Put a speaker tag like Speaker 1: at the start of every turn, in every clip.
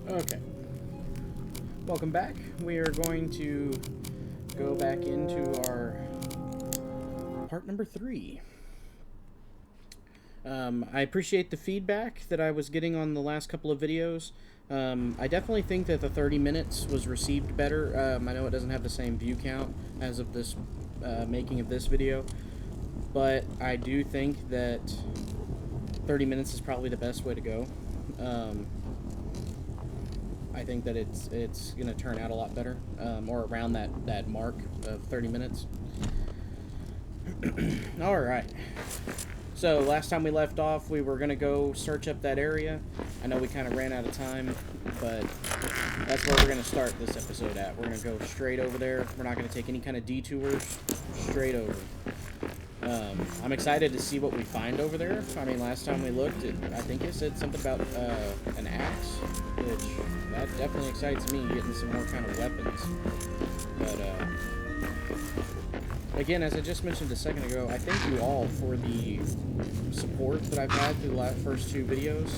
Speaker 1: Okay. Welcome back. We are going to go back into our part number 3. I appreciate the feedback that I was getting on the last couple of videos. I definitely think that the 30 minutes was received better. I know it doesn't have the same view count as of this making of this video, but I do think that 30 minutes is probably the best way to go. I think that it's going to turn out a lot better, or around that mark of 30 minutes. Alright. So, last time we left off, we were going to go search up that area. I know we kind of ran out of time, but that's where we're going to start this episode at. We're going to go straight over there. We're not going to take any kind of detours. Straight over. I'm excited to see what we find over there. I mean, last time we looked, I think it said something about an axe, which that definitely excites me, getting some more kind of weapons. But, again, as I just mentioned a second ago, I thank you all for the support that I've had through the first 2 videos.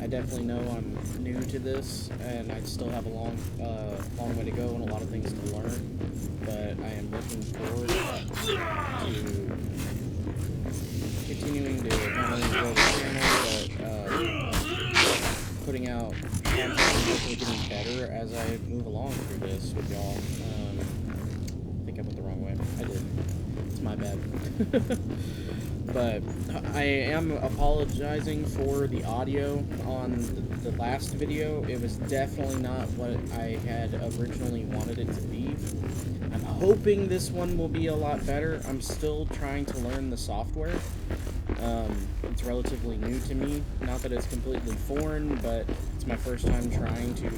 Speaker 1: I definitely know I'm new to this, and I still have a long way to go and a lot of things to learn. But I am looking forward to continuing to not only grow the channel, but putting out content and hopefully getting better as I move along through this with y'all. I think I went the wrong way. I did. It's my bad. But I am apologizing for the audio on the last video. It was definitely not what I had originally wanted it to be. I'm hoping this one will be a lot better. I'm still trying to learn the software. It's relatively new to me. Not that it's completely foreign, but it's my first time trying to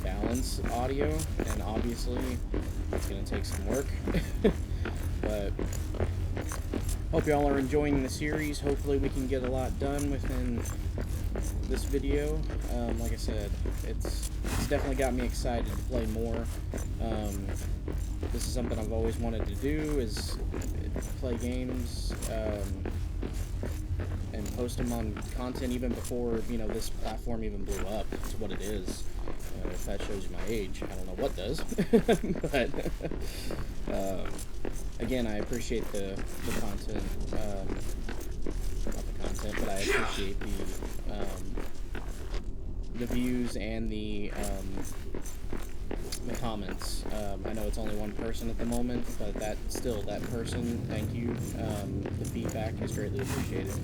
Speaker 1: balance audio, and obviously it's going to take some work. But hope y'all are enjoying the series. Hopefully we can get a lot done within this video. Like I said, it's definitely got me excited to play more. This is something I've always wanted to do, is play games and post them on content even before, you know, this platform even blew up to what it is. If that shows you my age, I don't know what does. But again, I appreciate the content, not the content, but I appreciate the views and the comments. I know it's only one person at the moment, but that person, thank you. The feedback is greatly appreciated.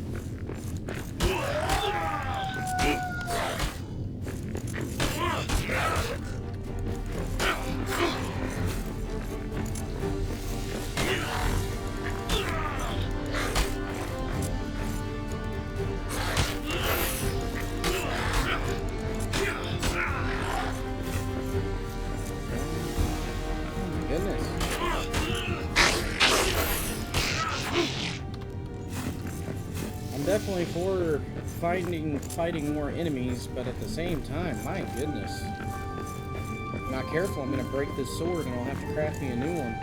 Speaker 1: Definitely for fighting more enemies, but at the same time, my goodness. If I'm not careful, I'm going to break this sword and I'll have to craft me a new one.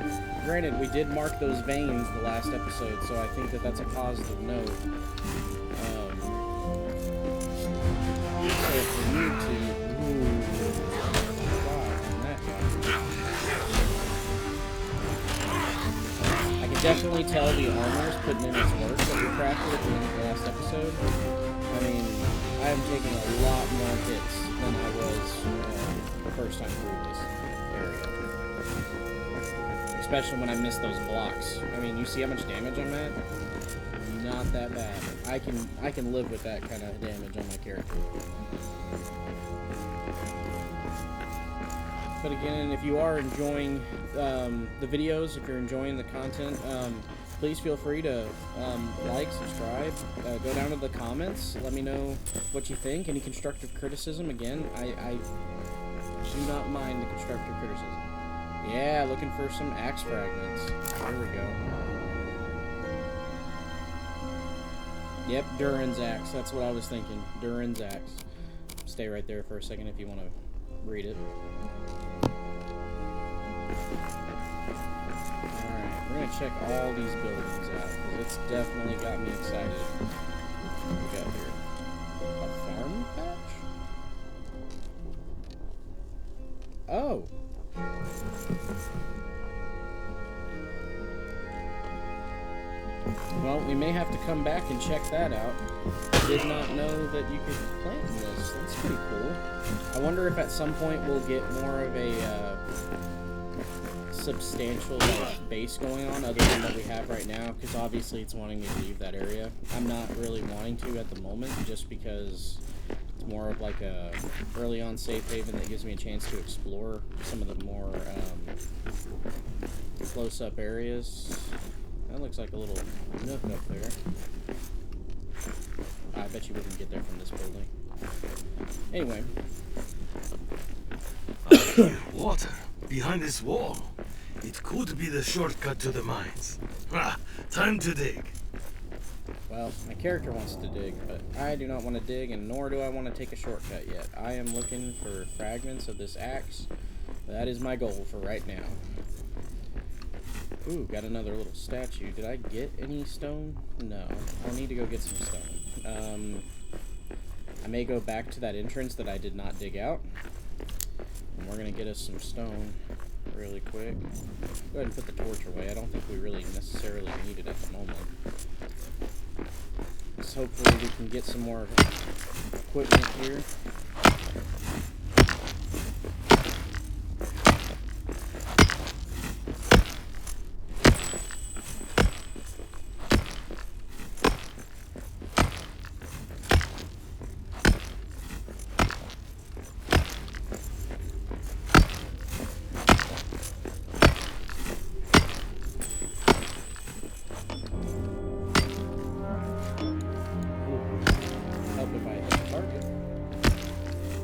Speaker 1: Granted, we did mark those veins the last episode, so I think that that's a positive note. So for you to... Definitely tell the armor's putting in its work that we crafted at the end of the last episode. I mean, I am taking a lot more hits than I was the first time through this area. Especially when I missed those blocks. I mean, you see how much damage I'm at? Not that bad. I can live with that kind of damage on my character. But again, if you are enjoying the videos, if you're enjoying the content, please feel free to like, subscribe, go down to the comments, let me know what you think. Any constructive criticism, again, I do not mind the constructive criticism. Yeah, looking for some axe fragments. There we go. Yep, Durin's axe. That's what I was thinking. Durin's axe. Stay right there for a second if you want to read it. Alright, we're going to check all these buildings out, because it's definitely got me excited. What we got here? A farm patch? Oh. Well, we may have to come back and check that out. Did not know that you could plant this. That's pretty cool. I wonder if at some point we'll get more of a substantial base going on other than what we have right now, because obviously it's wanting me to leave that area. I'm not really wanting to at the moment, just because it's more of like a early on safe haven that gives me a chance to explore some of the more close-up areas. That looks like a little nook up there. I bet you wouldn't get there from this building. Anyway.
Speaker 2: I hear water behind this wall. It could be the shortcut to the mines. Ah, time to dig.
Speaker 1: Well, my character wants to dig, but I do not want to dig, and nor do I want to take a shortcut yet. I am looking for fragments of this axe. That is my goal for right now. Ooh, got another little statue. Did I get any stone? No. I'll need to go get some stone. I may go back to that entrance that I did not dig out. And we're going to get us some stone really quick. Go ahead and put the torch away. I don't think we really necessarily need it at the moment. So hopefully we can get some more equipment here.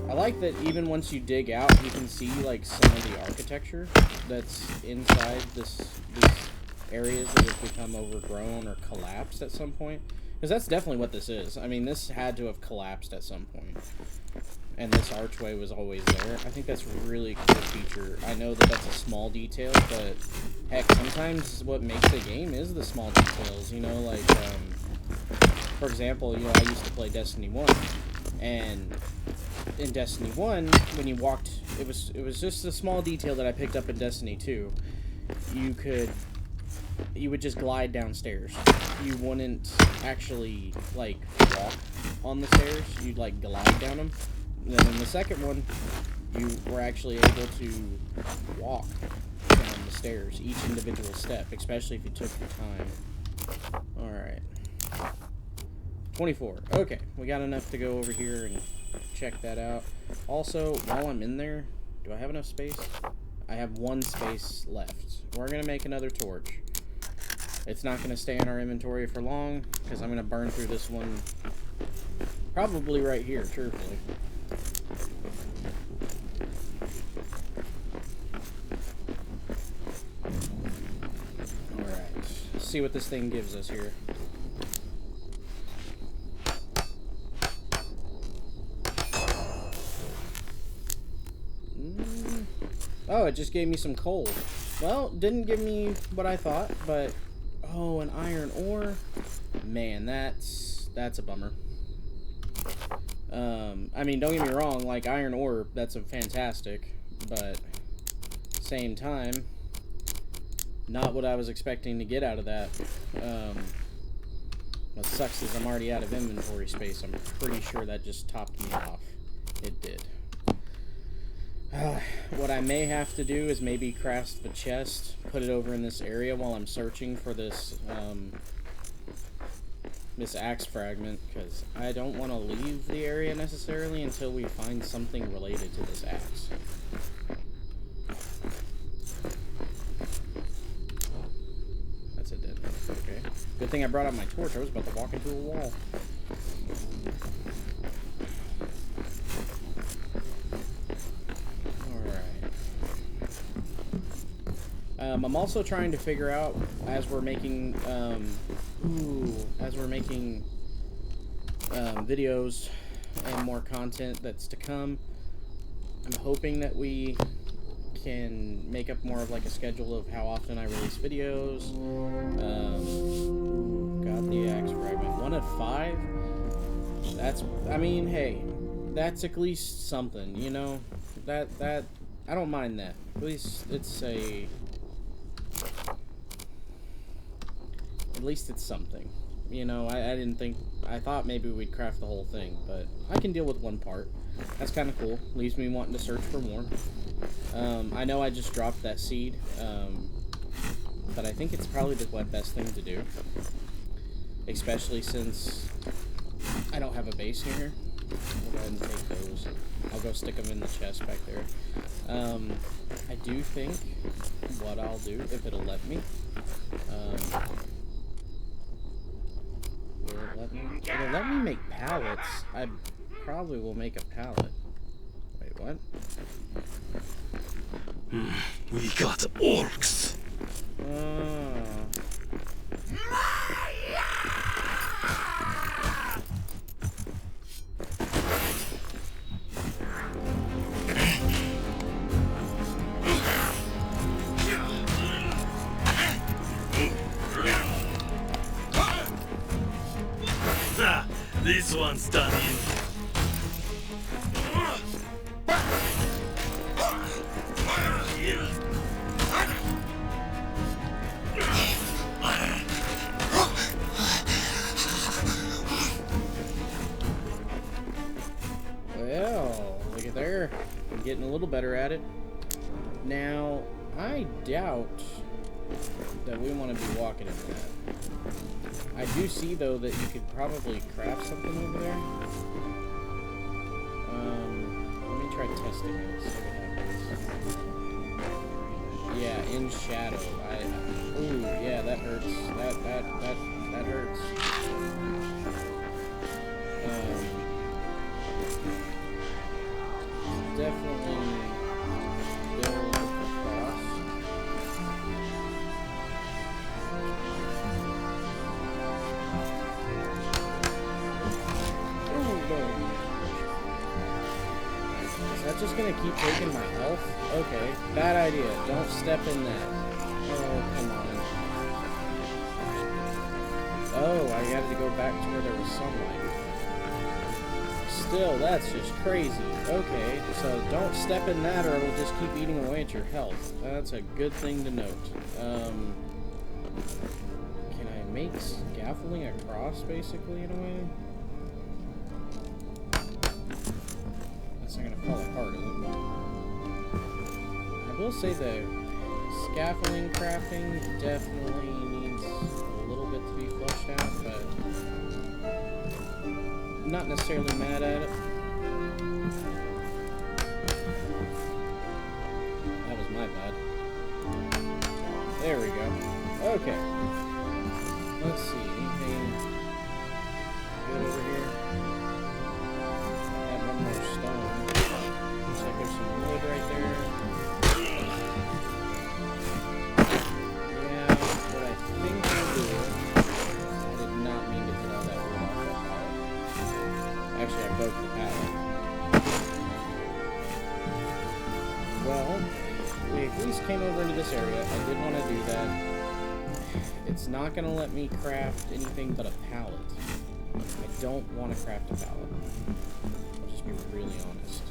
Speaker 1: I like that even once you dig out, you can see like some of the architecture that's inside these areas that have become overgrown or collapsed at some point. Because that's definitely what this is. I mean, this had to have collapsed at some point. And this archway was always there. I think that's a really cool feature. I know that that's a small detail, but heck, sometimes what makes a game is the small details. You know, like, for example, you know, I used to play Destiny 1. And in Destiny 1, when you walked, it was just a small detail that I picked up in Destiny 2. You would just glide downstairs. You wouldn't actually, like, walk on the stairs. You'd, like, glide down them. And then in the second one, you were actually able to walk down the stairs, each individual step, especially if you took your time. Alright. 24. Okay, we got enough to go over here and check that out. Also, while I'm in there, do I have enough space? I have one space left. We're going to make another torch. It's not going to stay in our inventory for long, because I'm going to burn through this one probably right here, truthfully. Alright, let's see what this thing gives us here. Oh, it just gave me some coal. Well, didn't give me what I thought, but... Oh, an iron ore. Man, that's a bummer. I mean, don't get me wrong, like, iron ore, that's a fantastic, but... Same time, not what I was expecting to get out of that. What sucks is I'm already out of inventory space. I'm pretty sure that just topped me off. It did. What I may have to do is maybe craft a chest, put it over in this area while I'm searching for this, this axe fragment, because I don't want to leave the area necessarily until we find something related to this axe. That's a dead end. Okay. Good thing I brought out my torch. I was about to walk into a wall. I'm also trying to figure out, as we're making, videos and more content that's to come, I'm hoping that we can make up more of like a schedule of how often I release videos. Got the axe fragment. 1 of 5. That's, I mean, hey, that's at least something, you know? I don't mind that. At least it's a... At least it's something. You know, I didn't think... I thought maybe we'd craft the whole thing, but I can deal with one part. That's kind of cool. Leaves me wanting to search for more. I know I just dropped that seed, but I think it's probably the best thing to do. Especially since I don't have a base here. I'll go ahead and take those. I'll go stick them in the chest back there. I do think what I'll do, if it'll let me, will it let me? It'll let me make pallets. I probably will make a pallet. Wait, what?
Speaker 2: We got orcs. This one's done in.
Speaker 1: Well, look at there. I'm getting a little better at it. Now, I doubt that we want to be walking in that. I do see, though, that you could probably craft something over there. Let me try testing it, see what happens. Yeah, in shadow. Ooh, yeah, that hurts. That hurts. Definitely build across. Is that just gonna keep taking my health? Okay, bad idea. Don't step in that. Oh, come on. Oh, I had to go back to where there was sunlight. Still, that's just crazy. Okay, so don't step in that or it'll just keep eating away at your health. That's a good thing to note. Can I make scaffolding across, basically, in a way? That's not gonna fall apart, is it? I will say the scaffolding crafting definitely needs a little bit to be flushed out, but I'm not necessarily mad at it. That was my bad. There we go. Okay. Let's see, anything good over here? Add one more stone. Looks like there's some wood right there. Yeah, what I think I'll do... I did not mean to hit all that wood off that pallet. Actually, I broke the pallet. Well, we at least came over into this area. I did want to do that. It's not going to let me craft anything but a pallet. I don't want to craft a pallet. I'll just be really honest.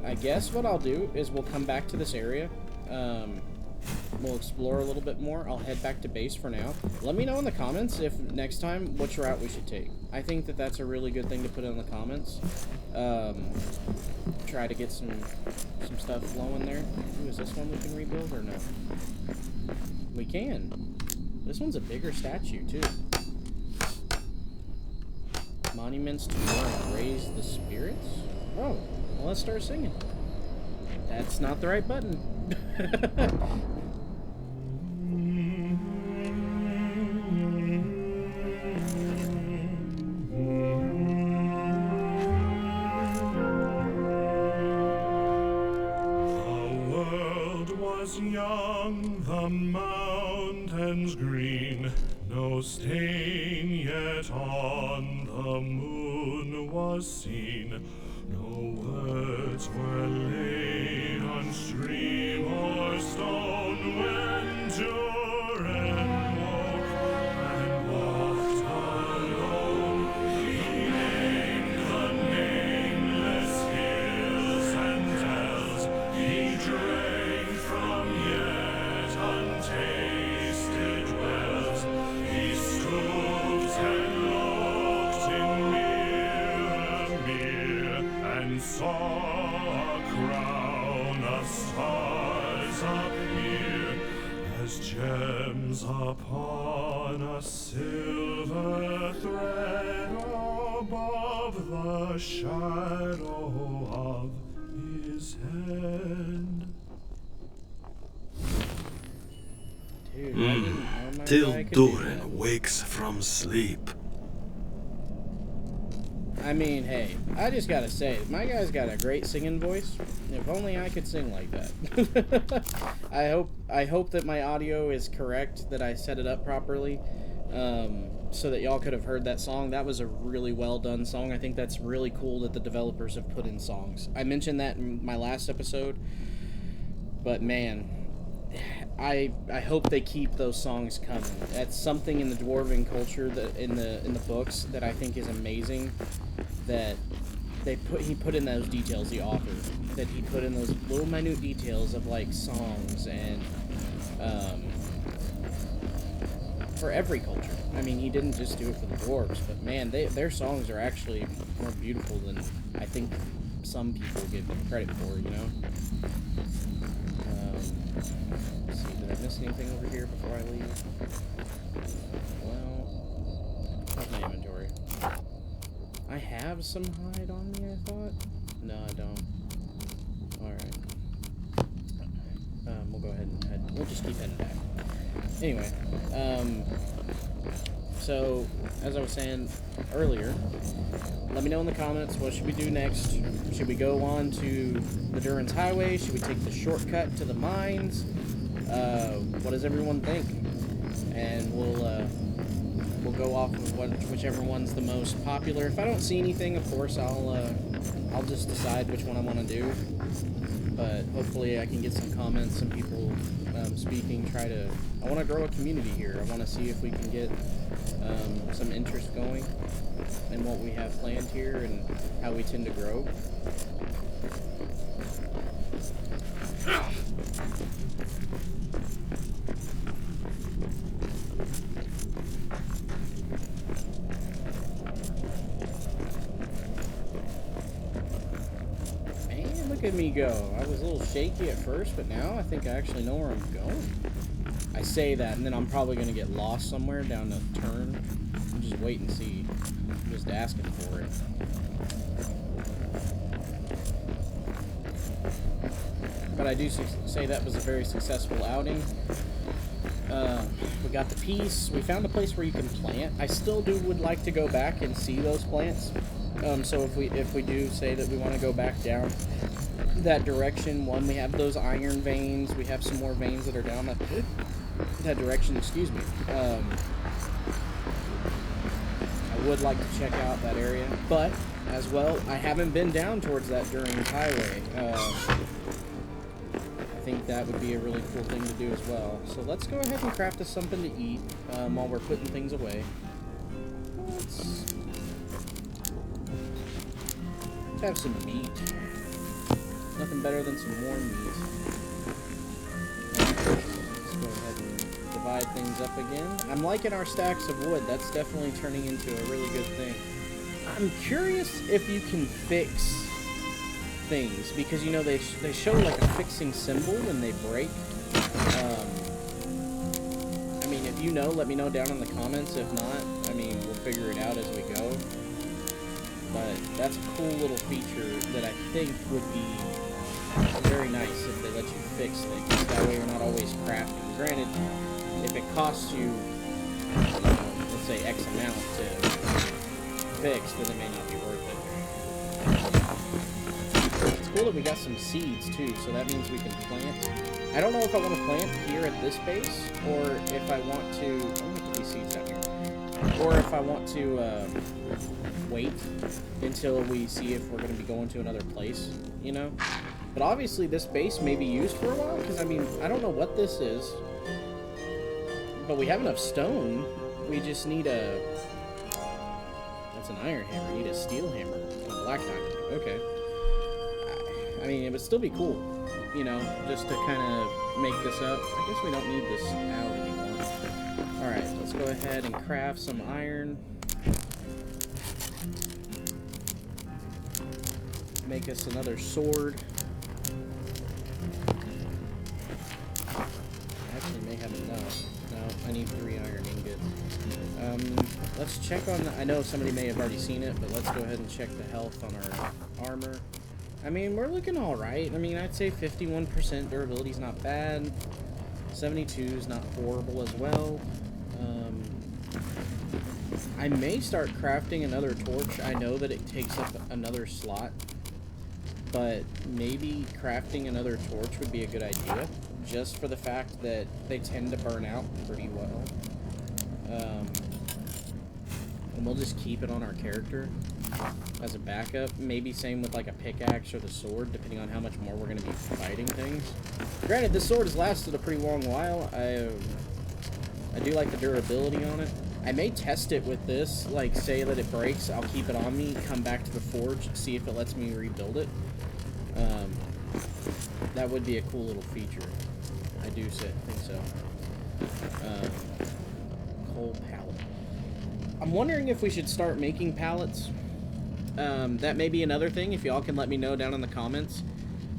Speaker 1: I guess what I'll do is we'll come back to this area. We'll explore a little bit more. I'll head back to base for now. Let me know in the comments if next time which route we should take. I think that that's a really good thing to put in the comments. Try to get some stuff flowing there. Ooh, is this one we can rebuild or no? We can. This one's a bigger statue too. Monuments to Durin, raise the spirits? Oh, well, let's start singing. That's not the right button.
Speaker 3: Young, the mountains green, no stain yet on the moon was seen, no words were laid on stream or stone when Durin woke and walked alone. He named the nameless hills and dells, he saw a crown of stars appear as gems upon a silver thread above the shadow of his head.
Speaker 1: Dude, I didn't know my
Speaker 2: Till
Speaker 1: guy could do that.
Speaker 2: Durin wakes from sleep.
Speaker 1: I mean, hey, I just gotta say, my guy's got a great singing voice. If only I could sing like that. I hope that my audio is correct, that I set it up properly, so that y'all could have heard that song. That was a really well done song. I think that's really cool that the developers have put in songs. I mentioned that in my last episode, but man, I hope they keep those songs coming. That's something in the dwarven culture that in the books that I think is amazing. That he put in those details, the author, that he put in those little minute details of like songs and for every culture. I mean, he didn't just do it for the dwarves, but man, their songs are actually more beautiful than I think some people give them credit for. You know. Let's see, did I miss anything over here before I leave? Well, how's my inventory? I have some hide on me, I thought? No, I don't. Alright. We'll go ahead and head. We'll just keep heading back. Anyway, so, as I was saying earlier, let me know in the comments, what should we do next? Should we go on to the Durin's Highway? Should we take the shortcut to the mines? What does everyone think? And we'll go off of whichever one's the most popular. If I don't see anything, of course, I'll just decide which one I want to do. But hopefully I can get some comments, some people speaking. I want to grow a community here. I want to see if we can get some interest going in what we have planned here and how we tend to grow. Man, look at me go. I was a little shaky at first, but now I think I actually know where I'm going. I say that, and then I'm probably going to get lost somewhere down the turn. I'll just wait and see. I'm just asking for it. But I do say that was a very successful outing. We got the piece. We found a place where you can plant. I still would like to go back and see those plants. So if we do say that we want to go back down that direction, one, we have those iron veins. We have some more veins that are down that direction. Excuse me. I would like to check out that area, but as well, I haven't been down towards that Durin's Highway. I think that would be a really cool thing to do as well. So let's go ahead and craft us something to eat while we're putting things away. Let's have some meat. Nothing better than some warm meat. Let's go ahead and divide things up again. I'm liking our stacks of wood. That's definitely turning into a really good thing. I'm curious if you can fix things, because you know they show like a fixing symbol when they break. I mean, if you know, let me know down in the comments. If not, I mean, we'll figure it out as we go. But that's a cool little feature that I think would be very nice if they let you fix things. That way you're not always crafting. Granted, if it costs you, let's say X amount to fix, then it may not be worth it. It's cool that we got some seeds too, so that means we can plant. I don't know if I want to plant here at this base, or if I want to... Oh, look at these seeds down here. Or if I want to wait until we see if we're going to be going to another place, you know? But obviously this base may be used for a while, because, I mean, I don't know what this is. But we have enough stone. We just need a... That's an iron hammer. We need a steel hammer. A black diamond. Okay. I mean, it would still be cool, you know, just to kind of make this up. I guess we don't need this out anymore. Alright, let's go ahead and craft some iron. make us another sword. Actually, may have enough. No, I need 3 iron ingots. Let's check on. I know somebody may have already seen it, but let's go ahead and check the health on our armor. I mean, we're looking all right. I mean, I'd say 51% durability is not bad. 72 is not horrible as well. I may start crafting another torch. I know that it takes up another slot, but maybe crafting another torch would be a good idea, just for the fact that they tend to burn out pretty well. And we'll just keep it on our character as a backup. Maybe same with like a pickaxe or the sword, depending on how much more we're going to be fighting things. Granted, this sword has lasted a pretty long while. I do like the durability on it. I may test it with this, like say that it breaks, I'll keep it on me, come back to the forge, see if it lets me rebuild it. That would be a cool little feature. I do think so. Coal pallet. I'm wondering if we should start making pallets. That may be another thing, if y'all can let me know down in the comments.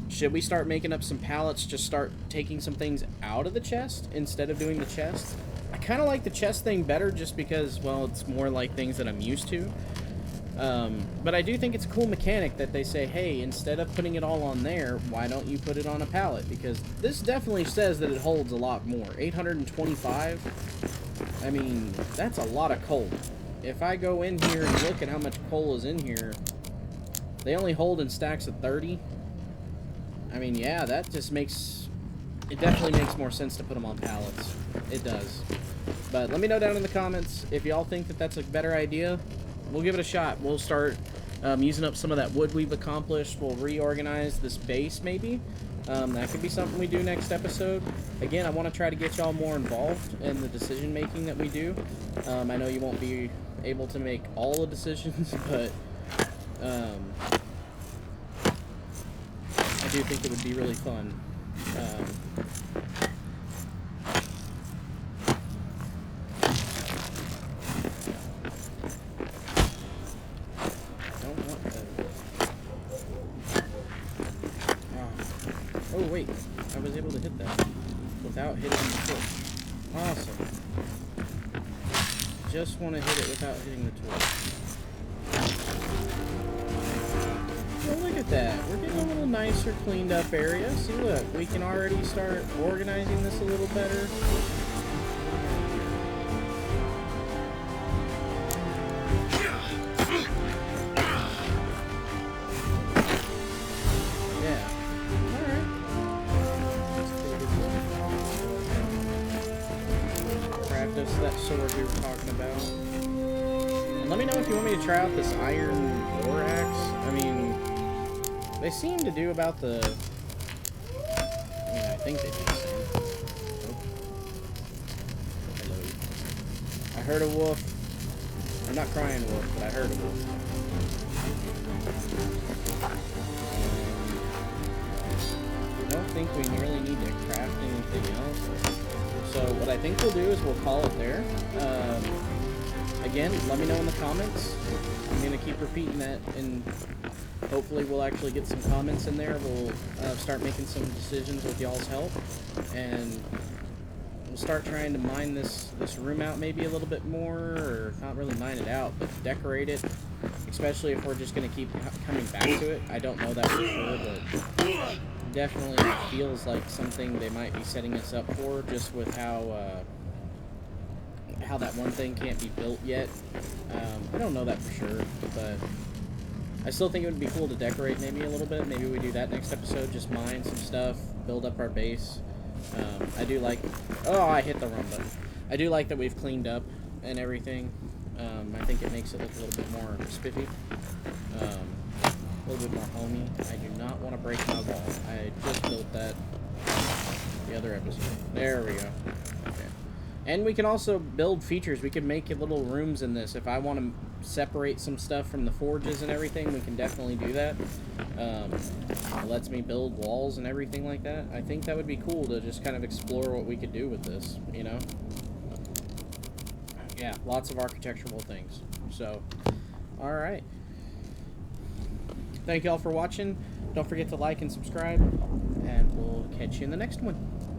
Speaker 1: Should we start making up some pallets, just start taking some things out of the chest instead of doing the chest? I kind of like the chest thing better just because, well, it's more like things that I'm used to. But I do think it's a cool mechanic that they say, hey, instead of putting it all on there, why don't you put it on a pallet? Because this definitely says that it holds a lot more. 825, I mean, that's a lot of coal. If I go in here and look at how much coal is in here, they only hold in stacks of 30. I mean, yeah, that just makes... It definitely makes more sense to put them on pallets. It does. But let me know down in the comments if y'all think that that's a better idea. We'll give it a shot. We'll start using up some of that wood we've accomplished. We'll reorganize this base, maybe. That could be something we do next episode. Again, I want to try to get y'all more involved in the decision-making that we do. I know you won't be able to make all the decisions, but... I do think it would be really fun. Oh wait, I was able to hit that without hitting the torch. Awesome. Just want to hit it without hitting the torch. Well, look at that. We're getting a little nicer, cleaned up area. See, look, we can already start organizing this a little better. Yeah. Alright. That's pretty good. Craft us that sword we were talking about. And let me know if you want me to try out this iron war axe. I mean... They seem to do about the... I mean, I think they do the same. Oh. Hello. I heard a wolf. I'm not crying wolf, but I heard a wolf. I don't think we really need to craft anything else. So what I think we'll do is we'll call it there. Again, let me know in the comments. I'm going to keep repeating that, and hopefully we'll actually get some comments in there. We'll start making some decisions with y'all's help, and we'll start trying to mine this room out maybe a little bit more, or not really mine it out, but decorate it, especially if we're just going to keep coming back to it. I don't know that for sure, but definitely feels like something they might be setting us up for, just with how that one thing can't be built yet. I don't know that for sure, but I still think it would be cool to decorate maybe a little bit. Maybe we do that next episode, just mine some stuff, build up our base. I do like... Oh, I hit the wrong button. I do like that we've cleaned up and everything. I think it makes it look a little bit more spiffy. A little bit more homey. I do not want to break my wall. I just built that the other episode. There we go. Okay. And we can also build features. We can make little rooms in this. If I want to separate some stuff from the forges and everything, we can definitely do that. It lets me build walls and everything like that. I think that would be cool to just kind of explore what we could do with this, you know? Yeah, lots of architectural things. So, alright. thank you all for watching. Don't forget to like and subscribe, and we'll catch you in the next one.